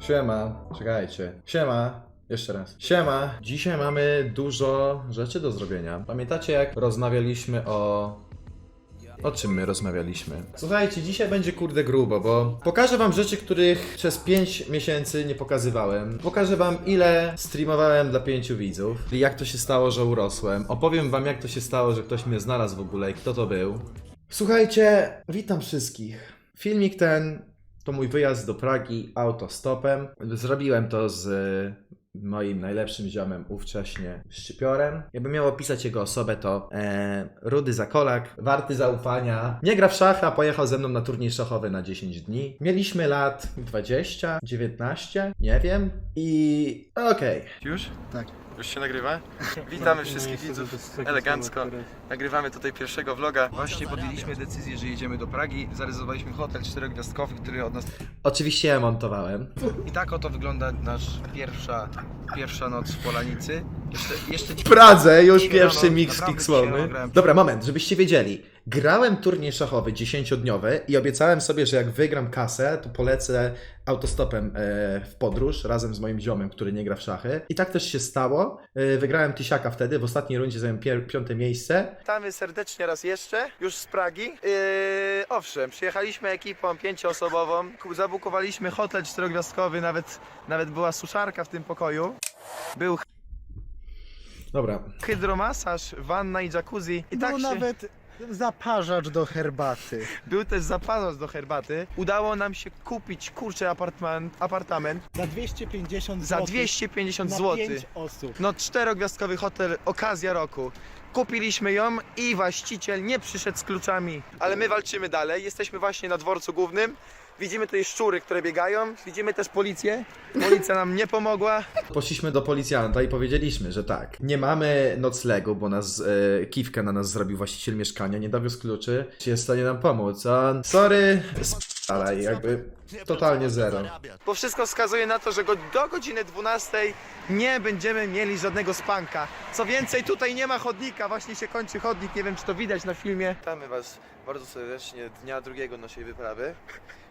Siema, czekajcie. Siema. Jeszcze raz. Siema. Dzisiaj mamy dużo rzeczy do zrobienia. Pamiętacie, jak rozmawialiśmy o czym my rozmawialiśmy? Słuchajcie, dzisiaj będzie kurde grubo, bo pokażę wam rzeczy, których przez 5 miesięcy nie pokazywałem. Pokażę wam, ile streamowałem dla 5 widzów i jak to się stało, że urosłem. Opowiem wam, jak to się stało, że ktoś mnie znalazł w ogóle i kto to był. Słuchajcie, witam wszystkich. Filmik ten to mój wyjazd do Pragi autostopem. Zrobiłem to z moim najlepszym ziomem ówcześnie, Szczypiorem. Jakbym miał opisać jego osobę, to rudy zakolak, warty zaufania. Nie gra w szachy, a pojechał ze mną na turniej szachowy na 10 dni. Mieliśmy lat 20, 19, nie wiem. I okej. Już? Tak. Już się nagrywa? Witamy wszystkich widzów elegancko. Nagrywamy tutaj pierwszego vloga. Właśnie podjęliśmy decyzję, że jedziemy do Pragi. Zarezerwowaliśmy hotel 4-gwiazdkowy, który od nas... Oczywiście ja montowałem. I tak oto wygląda nasz pierwsza noc w Polanicy. Jeszcze W Pradze już dzisiaj pierwszy rano, mix naprawdę słowny. dzisiaj rano grałem. Dobra, moment, żebyście wiedzieli. Grałem turniej szachowy 10-dniowy i obiecałem sobie, że jak wygram kasę, to polecę autostopem w podróż razem z moim ziomem, który nie gra w szachy. I tak też się stało. Wygrałem tysiaka wtedy, w ostatniej rundzie zająłem 5. miejsce. Witamy serdecznie raz jeszcze, już z Pragi. Owszem, przyjechaliśmy ekipą 5-osobową, zabukowaliśmy hotel 4-gwiazdkowy, nawet była suszarka w tym pokoju. Był Dobra. hydromasaż, wanna i jacuzzi. I No tak się... nawet zaparzacz do herbaty. Był też zapanos do herbaty. Udało nam się kupić, kurczę, apartament Za 250 za zł. 250 na zł. 5 osób. No 4-gwiazdkowy hotel, okazja roku. Kupiliśmy ją i właściciel nie przyszedł z kluczami. Ale my walczymy dalej, jesteśmy właśnie na dworcu głównym. Widzimy tutaj szczury, które biegają. Widzimy też policję. Policja nam nie pomogła. Poszliśmy do policjanta i powiedzieliśmy, że tak, nie mamy noclegu, bo nas kiwkę na nas zrobił właściciel mieszkania, nie dowiózł kluczy, czy jest w stanie nam pomóc, a sorry, ale jakby totalnie zero. Bo wszystko wskazuje na to, że do godziny 12 nie będziemy mieli żadnego spanka. Co więcej, tutaj nie ma chodnika, właśnie się kończy chodnik, nie wiem czy to widać na filmie. Witamy Was bardzo serdecznie dnia drugiego naszej wyprawy.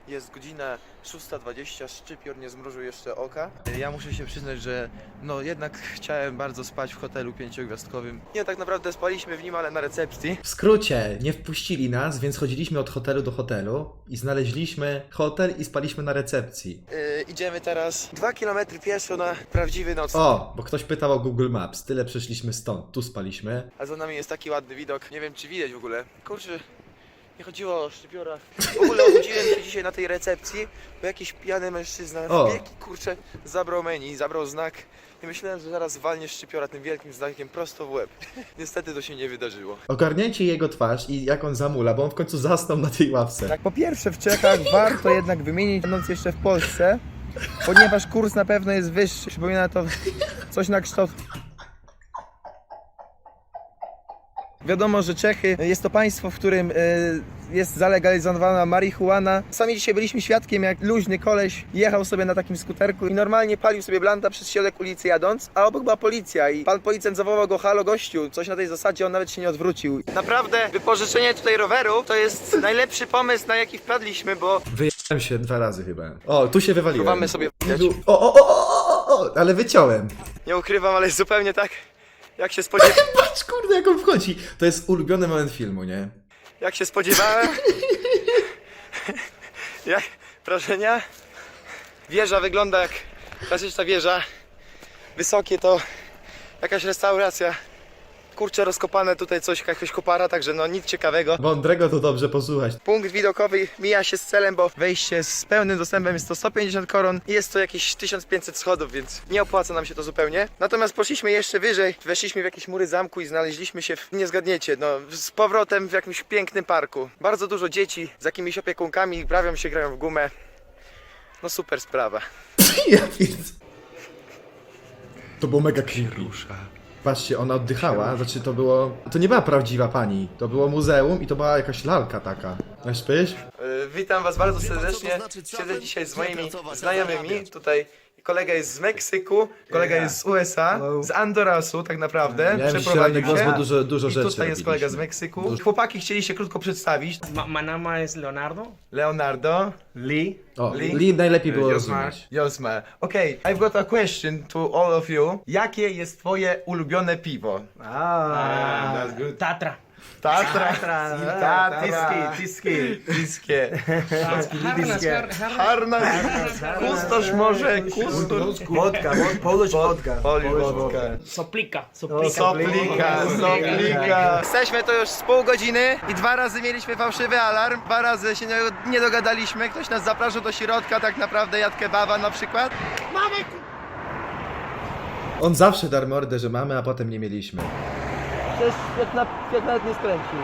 Jest godzina 6:20, Szczypior nie zmrużył jeszcze oka. Ja muszę się przyznać, że no jednak chciałem bardzo spać w hotelu 5-gwiazdkowym. Nie, tak naprawdę spaliśmy w nim, ale na recepcji. W skrócie, nie wpuścili nas, więc chodziliśmy od hotelu do hotelu i znaleźliśmy hotel i spaliśmy na recepcji. Idziemy teraz 2 km pieszo na prawdziwy nocleg. O, bo ktoś pytał o Google Maps, tyle przeszliśmy stąd, tu spaliśmy. A za nami jest taki ładny widok. Nie wiem czy widać w ogóle. Kurczę, nie chodziło o Szczypiora. W ogóle obudziłem się dzisiaj na tej recepcji, bo jakiś pijany mężczyzna wbiegł i kurczę zabrał menu, zabrał znak. I myślałem, że zaraz walnie Szczypiora tym wielkim znakiem prosto w łeb. Niestety to się nie wydarzyło. Ogarniajcie jego twarz i jak on zamula, bo on w końcu zasnął na tej ławce. Tak, po pierwsze w Czechach warto jednak wymienić noc jeszcze w Polsce, ponieważ kurs na pewno jest wyższy. Przypomina to coś na kształt. Wiadomo, że Czechy jest to państwo, w którym jest zalegalizowana marihuana. Sami dzisiaj byliśmy świadkiem, jak luźny koleś jechał sobie na takim skuterku i normalnie palił sobie blanta przez środek ulicy jadąc, a obok była policja i pan policjant zawołał go: halo gościu, coś na tej zasadzie, on nawet się nie odwrócił. Naprawdę wypożyczenie tutaj roweru to jest najlepszy pomysł, na jaki wpadliśmy, bo Wyjechałem się 2 razy chyba. O, tu się wywaliłem. próbamy sobie O, ale wyciąłem. nie ukrywam, ale jest zupełnie tak, jak się spodziewałem. Patrz, kurde, jak on wchodzi. To jest ulubiony moment filmu, nie? Jak się spodziewałem. Jak wrażenia? Wieża wygląda jak klasyczna wieża. Wysokie to jakaś restauracja. Kurczę, rozkopane tutaj coś, jakaś kopara, także no nic ciekawego. Mądrego to dobrze posłuchać. Punkt widokowy mija się z celem, bo wejście z pełnym dostępem jest to 150 koron i jest to jakieś 1500 schodów, więc nie opłaca nam się to zupełnie. Natomiast poszliśmy jeszcze wyżej, weszliśmy w jakieś mury zamku i znaleźliśmy się nie zgadniecie, no z powrotem w jakimś pięknym parku. Bardzo dużo dzieci z jakimiś opiekunkami bawią się, grają w gumę. No super sprawa. Ja widzę. To było mega rusza. Patrzcie, ona oddychała, znaczy to nie była prawdziwa pani, to było muzeum i to była jakaś lalka taka. Masz pysz? Witam Was bardzo serdecznie. Siedzę dzisiaj z moimi znajomymi. Tutaj Kolega jest z Meksyku, kolega jest z USA, z Andorasu tak naprawdę. Miałem silny Przeprowadził głos, się. bo dużo I rzeczy tutaj jest kolega z robiliśmy. Meksyku. Chłopaki chcieli się krótko przedstawić. My name is Leonardo. Leonardo, Lee, O, Lee? Lee najlepiej było Josmar. rozumieć. Josma. Okay, I've got a question to all of you. Jakie jest twoje ulubione piwo? That's good. Tatra. Tatra. Tatra. Tiskie. Harnas. Kustosz może, kustosz. Wodka, Polish wodka. Wodka. Soplika. Soplika. Jesteśmy tu już z pół godziny i 2 razy mieliśmy fałszywy alarm, 2 razy się nie dogadaliśmy, ktoś nas zapraszał do środka, tak naprawdę jadł kebaba na przykład. On zawsze dar mordę, że mamy, a potem nie mieliśmy. Przecież jak nawet nie skręcił.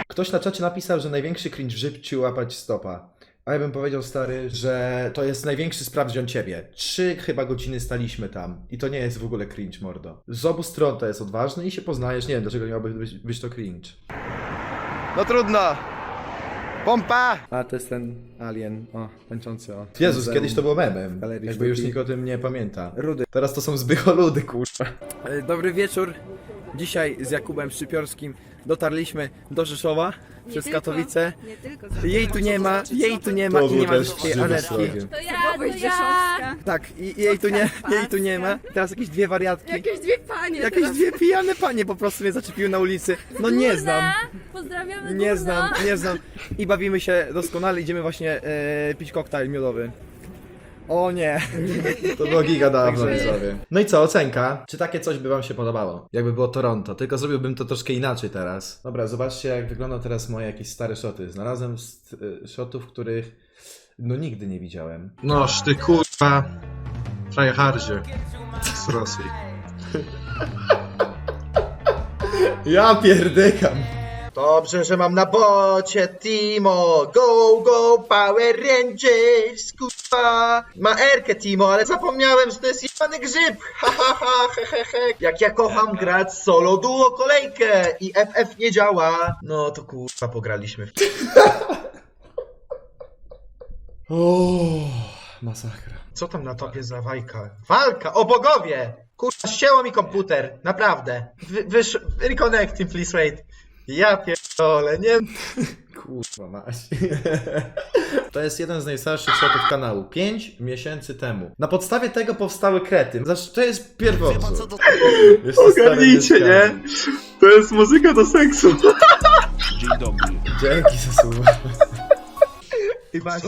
Ktoś na czacie napisał, że największy cringe w życiu łapać stopa. A ja bym powiedział, stary, że to jest największy sprawdzian ciebie. 3 chyba godziny staliśmy tam. I to nie jest w ogóle cringe, mordo. Z obu stron to jest odważne i się poznajesz. Nie wiem, dlaczego miałby być to cringe. No trudno. Pompa! A, to jest ten alien, o, tańczący, o. Jezus, Muzeum. kiedyś to było memem. Galerii Jakby już sztuki. nikt o tym nie pamięta. Rudy. Teraz to są zbycholudy, kurwa. Dobry wieczór. Dzisiaj z Jakubem Szczypiorskim dotarliśmy do Rzeszowa przez Katowice. Nie tylko Jej tu nie ma i nie ma też tej Anetki. To ja. Tak, i jej tu nie ma. Teraz jakieś 2 wariatki. Jakieś dwie panie. Jakieś 2 pijane panie po prostu mnie zaczepiły na ulicy. No nie znam. Pozdrawiamy Nie znam. I bawimy się doskonale, idziemy właśnie pić koktajl miodowy. O nie. To było giga dawno, widzowie. No i co, ocenka? Czy takie coś by wam się podobało? Jakby było Toronto, tylko zrobiłbym to troszkę inaczej teraz. Dobra, zobaczcie jak wyglądają teraz moje jakieś stare shoty. Znalazłem shotów, których no nigdy nie widziałem. Noż ty kurwa tryhardzie z Rosji. Ja pierdykam. Dobrze, że mam na bocie Timo. Go Power Rangers, kurwa. Ma Erkę Timo, ale zapomniałem, że to jest jebany grzyb. He. Jak ja kocham grać solo duo kolejkę i FF nie działa. No to kurwa pograliśmy w... O, masakra. Co tam na topie za wajka? Walka, o bogowie! Kurwa, ścięło mi komputer, naprawdę. Reconnecting, please wait. Ja pierdolę, nie... Kurwa mać. To jest jeden z najstarszych shotów kanału. 5 miesięcy temu. Na podstawie tego powstały krety. Znaczy, to jest pierwowzór. Ogarnijcie, nie? To jest muzyka do seksu. Dzięki za słowa. I masz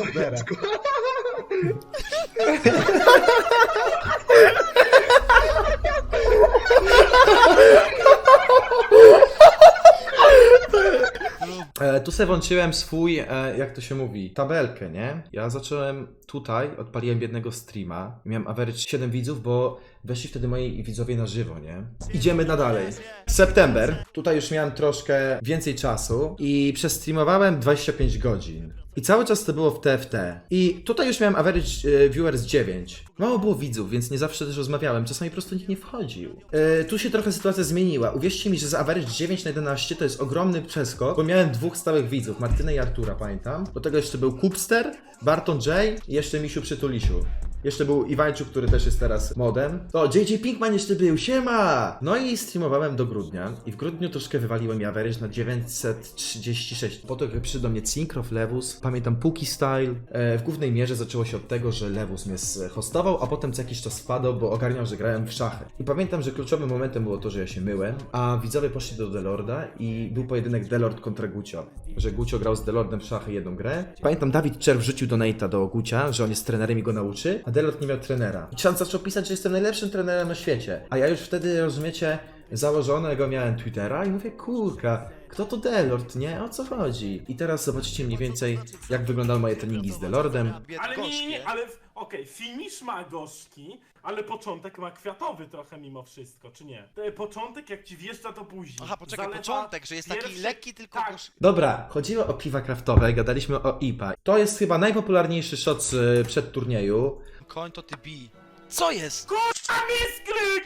Tu sobie włączyłem swój, jak to się mówi, tabelkę, nie? Ja zacząłem tutaj, odpaliłem jednego streama i miałem average 7 widzów, bo weszli wtedy moi widzowie na żywo, nie? Idziemy na dalej. September. Tutaj już miałem troszkę więcej czasu i przestreamowałem 25 godzin. I cały czas to było w TFT. I tutaj już miałem average viewers 9. Mało było widzów, więc nie zawsze też rozmawiałem. Czasami po prostu nikt nie wchodził. Tu się trochę sytuacja zmieniła. Uwierzcie mi, że za average 9 na 11 to jest ogromny przeskok, bo miałem 2 stałych widzów, Martynę i Artura, pamiętam. Do tego jeszcze był Kupster, Barton J i jeszcze Misiu Przytulisiu. Jeszcze był Iwańczuk, który też jest teraz modem. O, JJ Pinkman jeszcze był, siema! No i streamowałem do grudnia i w grudniu troszkę wywaliłem average na 936. Potem przyszedł do mnie Syncrof, Lewus, pamiętam Puki Style. W głównej mierze zaczęło się od tego, że Lewus mnie hostował, a potem co jakiś czas wpadał, bo ogarniał, że grałem w szachy. I pamiętam, że kluczowym momentem było to, że ja się myłem, a widzowie poszli do Delorda i był pojedynek Delord kontra Gucio. Że Gucio grał z Delordem w szachy jedną grę. Pamiętam, Dawid Czerw wrzucił donate'a do Gucia, że on jest trenerem i go nauczy, a Delord nie miał trenera. I Chan zaczął pisać, że jestem najlepszym trenerem na świecie. A ja już wtedy, rozumiecie, założonego miałem Twittera i mówię, kurka, kto to Delord, nie? O co chodzi? I teraz zobaczycie mniej więcej, jak wyglądały moje treningi z Delordem. Ale nie, ale okej, finish ma gorzki, ale początek ma kwiatowy trochę mimo wszystko, czy nie? Początek jak ci wjeżdża to później. Aha, poczekaj, Zalewa początek, że jest taki pierwszy- lekki, tylko tak. gorzki. Dobra, chodziło o piwa kraftowe, gadaliśmy o IPA. To jest chyba najpopularniejszy shot przed turnieju. Koń to ty bij. Co jest? Kurwa, misklik!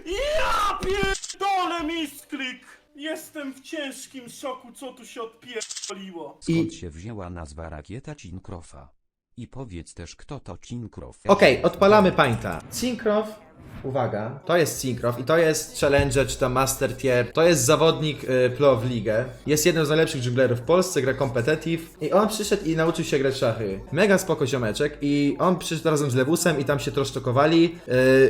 Ja pierdolę misklik! Jestem w ciężkim szoku, co tu się odpierdoliło. Skąd się wzięła nazwa rakieta Cinkrofa? I powiedz też, kto to Cinkrow. Okej, odpalamy pańta. Cinkrow, uwaga, to jest Cinkrow i to jest Challenger czy tam Master Tier. To jest zawodnik pro w ligę. Jest jednym z najlepszych dżunglerów w Polsce, gra competitive. I on przyszedł i nauczył się grać w szachy. Mega spoko ziomeczek i on przyszedł razem z Lewusem i tam się troszczokowali.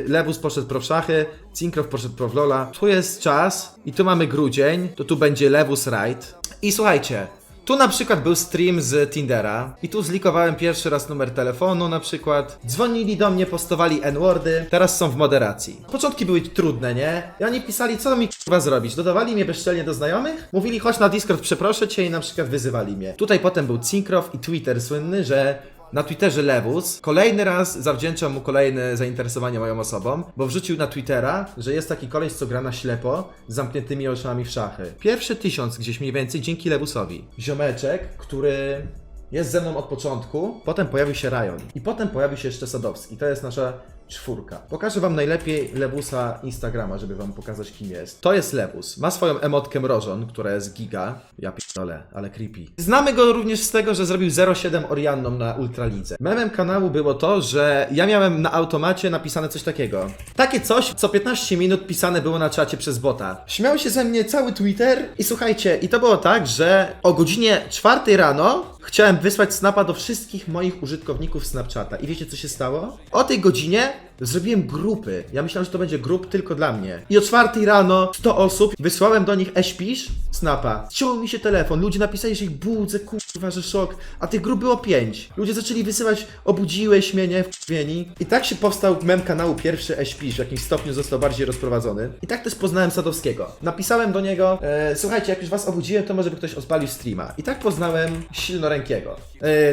Lewus poszedł pro w szachy, Cinkrow poszedł pro w Lola. Tu jest czas i tu mamy grudzień, to tu będzie Lewus Raid. I słuchajcie, tu na przykład był stream z Tindera i tu zlikowałem pierwszy raz numer telefonu na przykład. Dzwonili do mnie, postowali N-wordy, teraz są w moderacji. Początki były trudne, nie? I oni pisali, co mi k***wa zrobić? Dodawali mnie bezczelnie do znajomych? Mówili, chodź na Discord, przeproszę cię i na przykład wyzywali mnie. Tutaj potem był Cinkrow i Twitter słynny, że na Twitterze Lewus kolejny raz zawdzięczam mu kolejne zainteresowanie moją osobą, bo wrzucił na Twittera, że jest taki koleś, co gra na ślepo z zamkniętymi oczami w szachy. Pierwszy 1000 gdzieś mniej więcej dzięki Lewusowi. Ziomeczek, który jest ze mną od początku, potem pojawił się Ryan i potem pojawił się jeszcze Sadowski. To jest nasza czwórka. Pokażę wam najlepiej Lewusa Instagrama, żeby wam pokazać, kim jest. To jest Lewus. Ma swoją emotkę mrożon, która jest giga. Ja pierdolę, ale creepy. Znamy go również z tego, że zrobił 0,7 Orianną na Ultralidze. Memem kanału było to, że ja miałem na automacie napisane coś takiego. Takie coś, co 15 minut pisane było na czacie przez bota. Śmiał się ze mnie cały Twitter i słuchajcie, i to było tak, że o godzinie 4 rano chciałem wysłać snapa do wszystkich moich użytkowników Snapchata. I wiecie, co się stało? O tej godzinie zrobiłem grupy. Ja myślałem, że to będzie grup tylko dla mnie. I o 4 rano 100 osób, wysłałem do nich śpisz snapa. Ściął mi się telefon, ludzie napisali, że ich budzę, kurwa, że szok. A tych grup było 5. Ludzie zaczęli wysyłać, obudziłeś mnie, nie, wkurwieni. I tak się powstał mem kanału pierwszy śpisz, w jakimś stopniu został bardziej rozprowadzony. I tak też poznałem Sadowskiego. Napisałem do niego, słuchajcie, jak już was obudziłem, to może by ktoś odpalił streama. I tak poznałem Silnorękiego.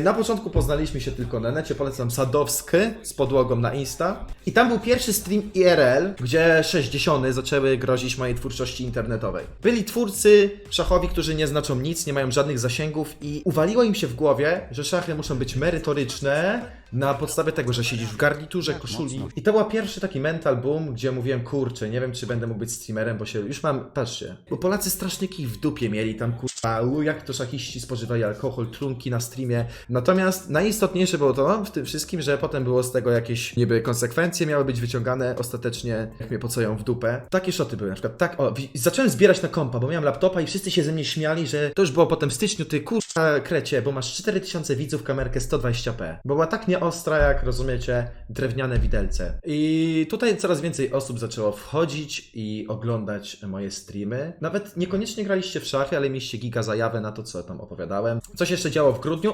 Na początku poznaliśmy się tylko na necie, polecam Sadowski z podłogą na Insta. I tam był pierwszy stream IRL, gdzie 60 zaczęły grozić mojej twórczości internetowej. Byli twórcy szachowi, którzy nie znaczą nic, nie mają żadnych zasięgów i uwaliło im się w głowie, że szachy muszą być merytoryczne na podstawie tego, że siedzisz w garniturze, koszuli. I to był pierwszy taki mental boom, gdzie mówiłem, kurczę, nie wiem, czy będę mógł być streamerem, bo się już mam, patrzcie, bo Polacy strasznie kij w dupie mieli tam, kurwa, jak to szachiści spożywali alkohol, trunki na streamie. Natomiast najistotniejsze było to w tym wszystkim, że potem było z tego jakieś niby konsekwencje miały być wyciągane, ostatecznie jak mnie pocają w dupę. Takie szoty były, na przykład tak, zacząłem zbierać na kompa, bo miałem laptopa i wszyscy się ze mnie śmiali, że to już było potem w styczniu, ty kurwa krecie, bo masz 4000 widzów, kamerkę 120p. Bo była tak nieostra, jak rozumiecie, drewniane widelce. I tutaj coraz więcej osób zaczęło wchodzić i oglądać moje streamy. Nawet niekoniecznie graliście w szachy, ale mieliście giga zajawę na to, co tam opowiadałem. Co się jeszcze działo w grudniu?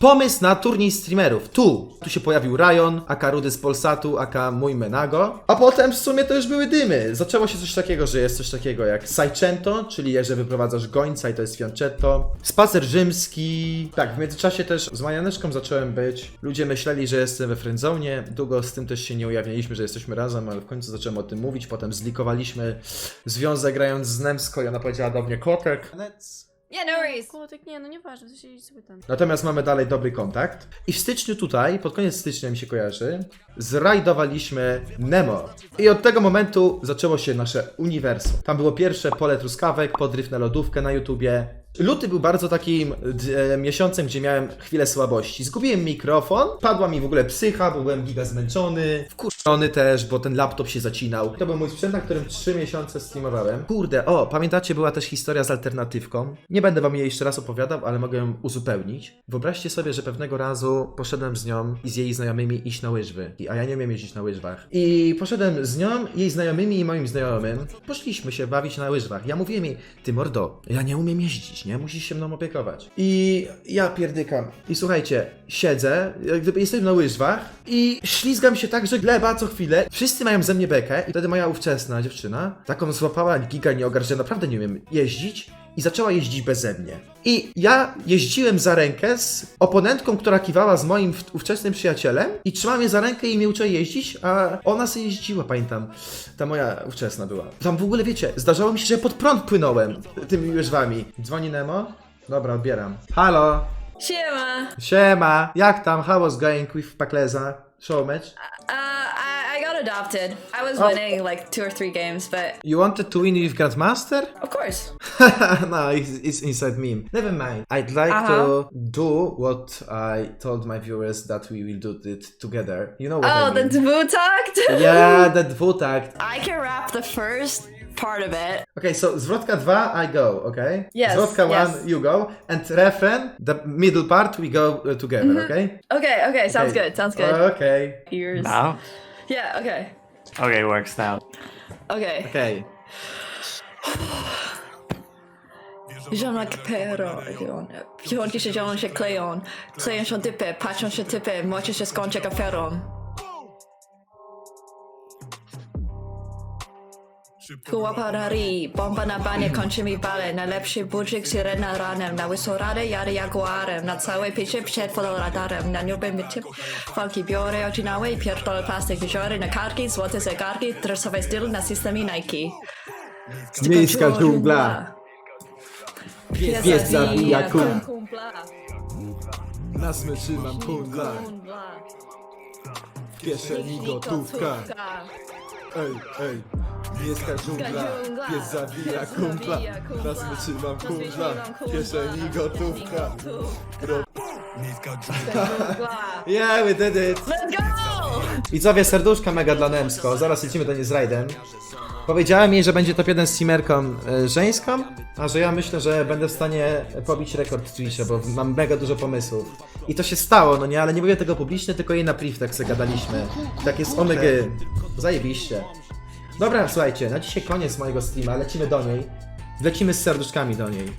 Pomysł na turniej streamerów. Tu się pojawił Ryan, aka Rudy z Polsatu, aka mój Menago. A potem w sumie to już były dymy. Zaczęło się coś takiego, że jest coś takiego jak Seicento, czyli że wyprowadzasz gońca i to jest fianchetto. Spacer rzymski. Tak, w międzyczasie też z Majaneczką zacząłem być. Ludzie myśleli, że jestem we friendzone. Długo z tym też się nie ujawnialiśmy, że jesteśmy razem, ale w końcu zacząłem o tym mówić. Potem zlikowaliśmy związek grając z Nemsko i ona powiedziała do mnie kotek. Nie, no worries. Kotek, nie, no nieważne, to się idź sobie tam. Natomiast mamy dalej dobry kontakt. I w styczniu tutaj, pod koniec stycznia mi się kojarzy, zrajdowaliśmy Nemo. I od tego momentu zaczęło się nasze uniwersum. Tam było pierwsze pole truskawek, podryw na lodówkę na YouTubie. Luty był bardzo takim miesiącem, gdzie miałem chwilę słabości. Zgubiłem mikrofon, padła mi w ogóle psycha, bo byłem giga zmęczony, wkurzony też, bo ten laptop się zacinał. To był mój sprzęt, na którym 3 miesiące streamowałem. Kurde, pamiętacie, była też historia z alternatywką. Nie będę wam jej jeszcze raz opowiadał, ale mogę ją uzupełnić. Wyobraźcie sobie, że pewnego razu poszedłem z nią i z jej znajomymi iść na łyżwy. A ja nie umiem jeździć na łyżwach. I poszedłem z nią, jej znajomymi i moim znajomym. Poszliśmy się bawić na łyżwach. Ja mówiłem jej, ty mordo, ja nie umiem jeździć, nie? Musisz się mną opiekować. I ja pierdykam. I słuchajcie, siedzę, jak gdyby jestem na łyżwach i ślizgam się tak, że gleba co chwilę. Wszyscy mają ze mnie bekę i wtedy moja ówczesna dziewczyna taką złapała giga nieogar, że naprawdę nie umiem jeździć i zaczęła jeździć beze mnie. I ja jeździłem za rękę z oponentką, która kiwała z moim ówczesnym przyjacielem i trzymała mnie za rękę i mnie uczyła jeździć, a ona sobie jeździła, pamiętam. Ta moja ówczesna była. Tam w ogóle, wiecie, zdarzało mi się, że pod prąd płynąłem tymi łyżwami. Dzwoni Nemo? Dobra, odbieram. Halo? Siema. Siema, jak tam? How was going with Pakleza? Show match? I got adopted. I was winning like 2 or 3 games, but You wanted to win with Grandmaster? of course. No, it's inside meme. Never mind. I'd like to do what I told my viewers that we will do it together. You know what I Oh, the mean? Dwutakt? Yeah, that dwutakt. I can rap the first part of it. Okay, so zwrotka 2, I go, okay? Yes, Zwrotka 1, yes. you go. And refrain, the middle part, we go together, okay? Okay, sounds good, sounds good. Okay. Ears. Now? Yeah, okay. Okay, works now. Okay. Okay. Żona kapero, pionki się dzieją się kleją się typy, patrzą się typy, moczy się skończy aferą. Kułaparari, bomba na banie, kończy mi bale, najlepszy budzik, syrena ranem, na wysoradę jadę jaguarem, na całej picie przed fotoradarem, na niubie mi typ, walki biorę odzinały i pierdolę plastik, wyżory na kartki, złote zegarki, dresowy styl na systemie Nike. Miejska dżungla. Pies zabija kumpla. Na smyczy mam kundla. W kieszeni gotówka. Ej. Miejska dżungla. Pies zabija kumpla. Na smyczy mam kundla. W kieszeni gotówka. Yeah, we did it. Let's go! Widzowie, serduszka mega dla Nemsko. Zaraz lecimy do niej z rajdem. Powiedziałem jej, że będzie top 1 streamerką żeńską, a że ja myślę, że będę w stanie pobić rekord Twitcha, bo mam mega dużo pomysłów. I to się stało, no nie, ale nie mówię tego publicznie, tylko jej na priv tak sobie gadaliśmy. Tak jest omygy. Zajebiście. Dobra, słuchajcie, na dzisiaj koniec mojego streama, lecimy do niej. Lecimy z serduszkami do niej.